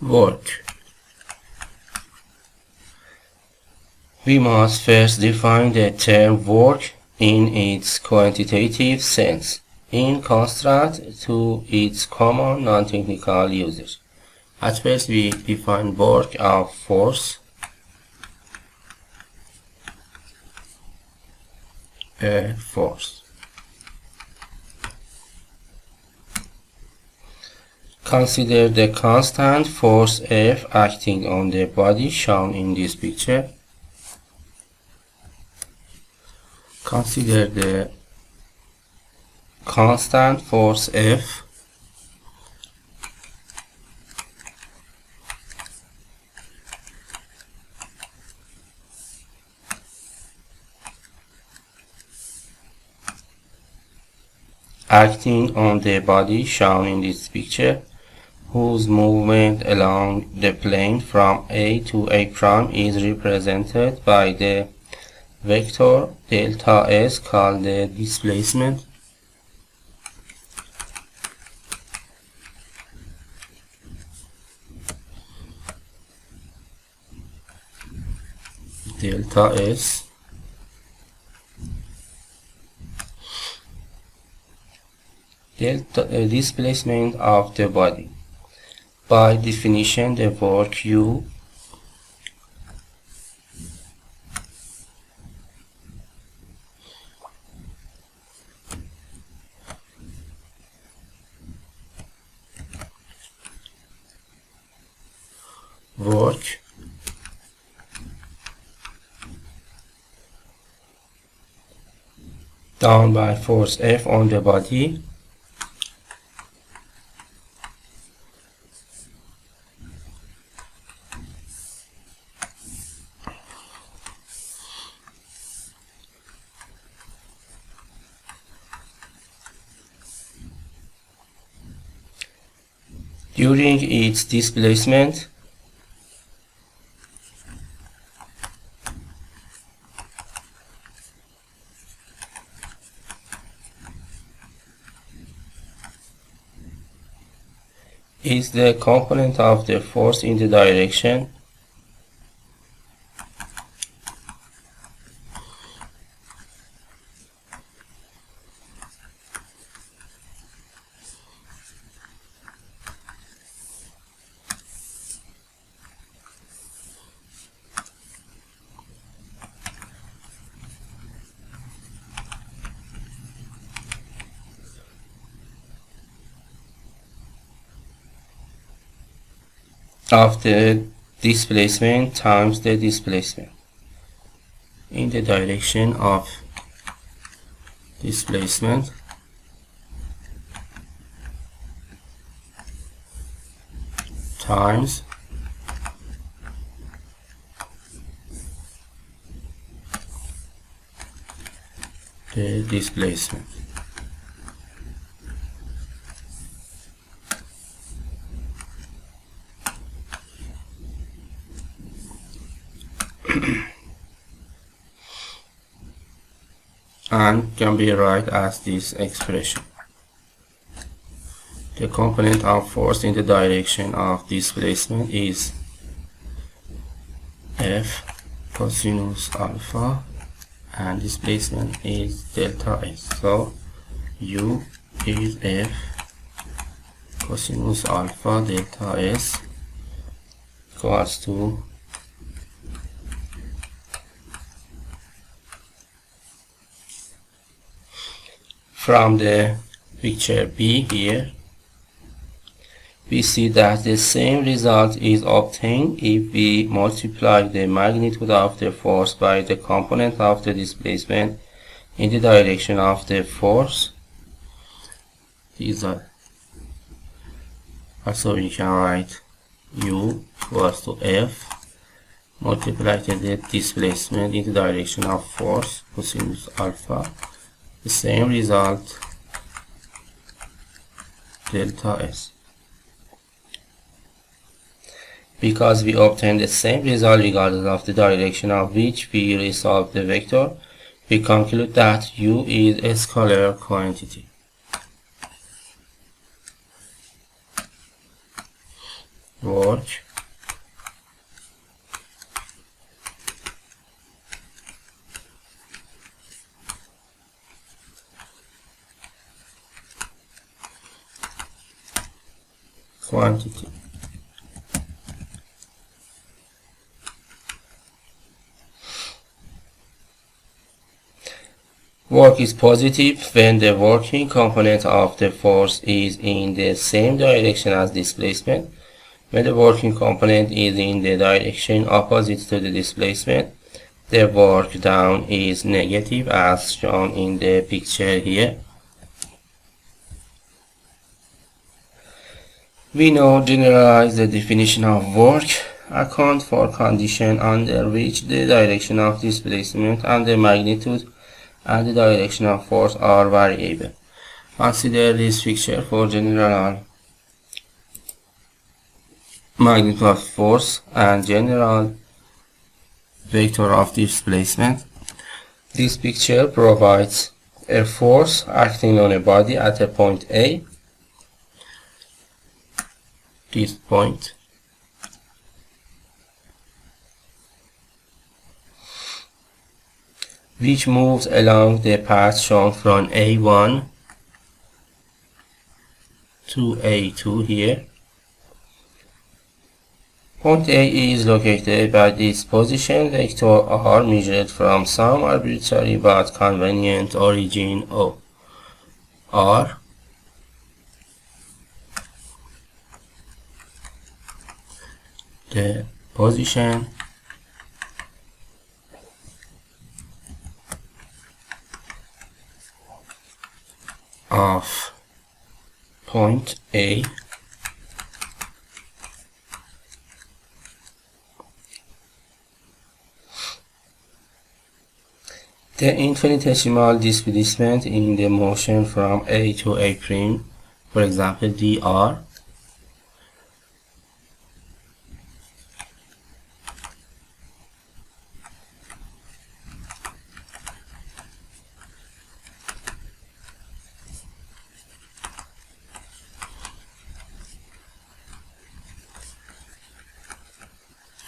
Work. We must first define the term work in its quantitative sense, in contrast to its common non-technical usage. At first, we define work of force, a force. Consider the constant force F acting on the body shown in this picture. Consider the constant force F acting on the body shown in this picture, whose movement along the plane from A to A prime is represented by the vector delta S called the displacement. Delta S displacement of the body. By definition, the work U done by force F on the body during its displacement is the component of the force in the direction of the displacement times the displacement in the direction of displacement times the displacement. And can be write as this expression. The component of force in the direction of displacement is F cosinus alpha and displacement is delta S. So U is F cosinus alpha delta S equals to from the picture B here, we see that the same result is obtained if we multiply the magnitude of the force by the component of the displacement in the direction of the force. These are also we can write U equals to F multiplied the displacement in the direction of force cosinus alpha. The same result delta S. Because we obtain the same result regardless of the direction of which we resolve the vector, we conclude that U is a scalar quantity. work quantity. Work is positive when the working component of the force is in the same direction as displacement. When the working component is in the direction opposite to the displacement, the work done is negative as shown in the picture here. We now generalize the definition of work, account for condition under which the direction of displacement and the magnitude and the direction of force are variable. Consider this picture for general magnitude of force and general vector of displacement. This picture provides a force acting on a body at a point A, this point, which moves along the path shown from A1 to A2 here. Point A is located by this position vector R measured from some arbitrary but convenient origin O R. The position of point A the infinitesimal displacement in the motion from A to A', for example dr,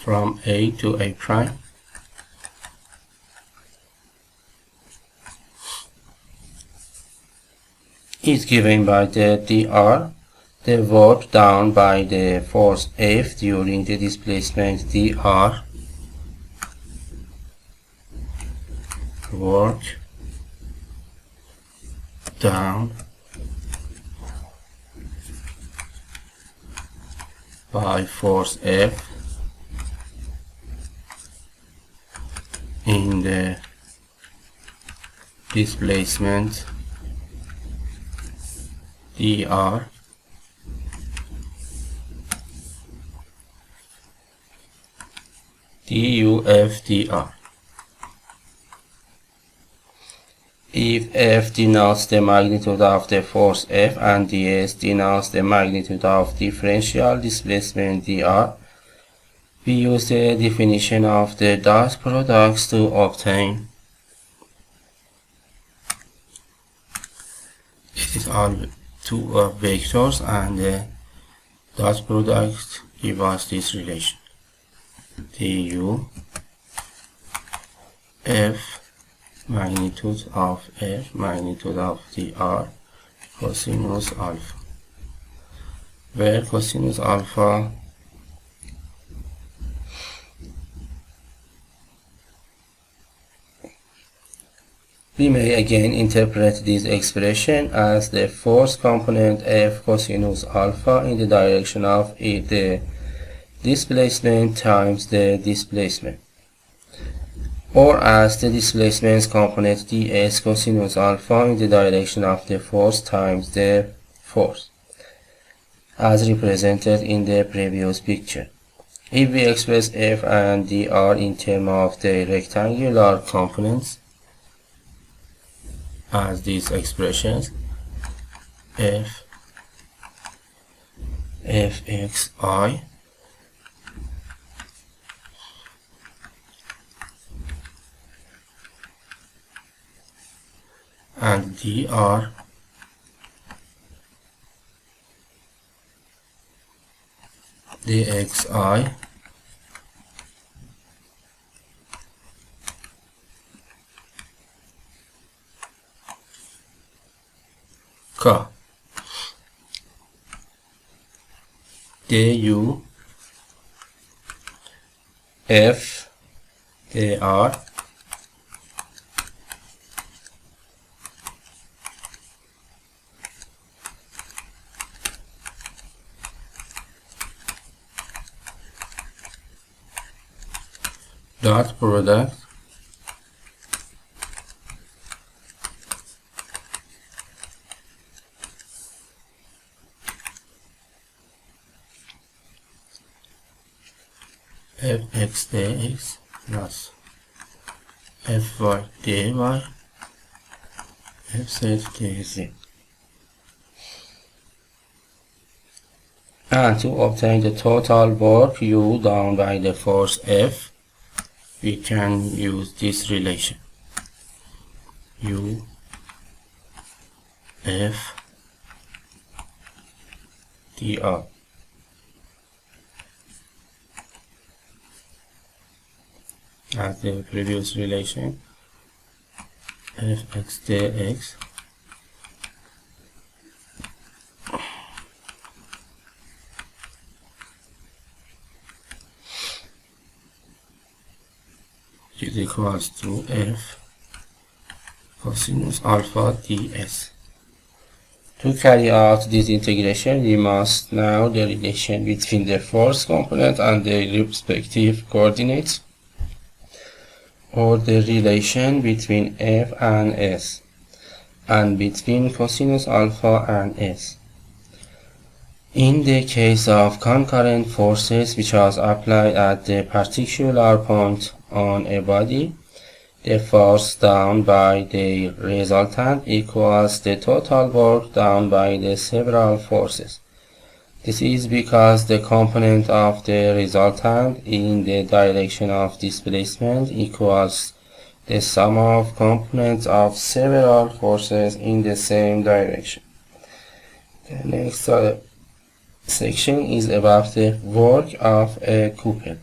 from A to A prime is given by the dr, the work done by the force F during the displacement dr, work done by force F in the displacement dr duf dr. If F denotes the magnitude of the force F and ds denotes the magnitude of differential displacement dr, we use the definition of the dot products to obtain. It is all two vectors, and the dot product gives us this relation. du f magnitude of F magnitude of dr cosinus alpha, where cosinus alpha we may again interpret this expression as the force component F cosinus alpha in the direction of the displacement times the displacement, or as the displacement component ds cosinus alpha in the direction of the force times the force, as represented in the previous picture. If we express F and dr in terms of the rectangular components, as these expressions f fxi and dr dxi ka du f dr dot product fx dx plus fy dy fz dz. And to obtain the total work U done by the force F, we can use this relation U F dr. As the previous relation, fx dx is equals to f cosinus alpha ds. To carry out this integration, we must know the relation between the force component and their respective coordinates, or the relation between f and s, and between cosinus alpha and s. In the case of concurrent forces which are applied at the particular point on a body, the force done by the resultant equals the total work done by the several forces. This is because the component of the resultant in the direction of displacement equals the sum of components of several forces in the same direction. The next section is about the work of a couple.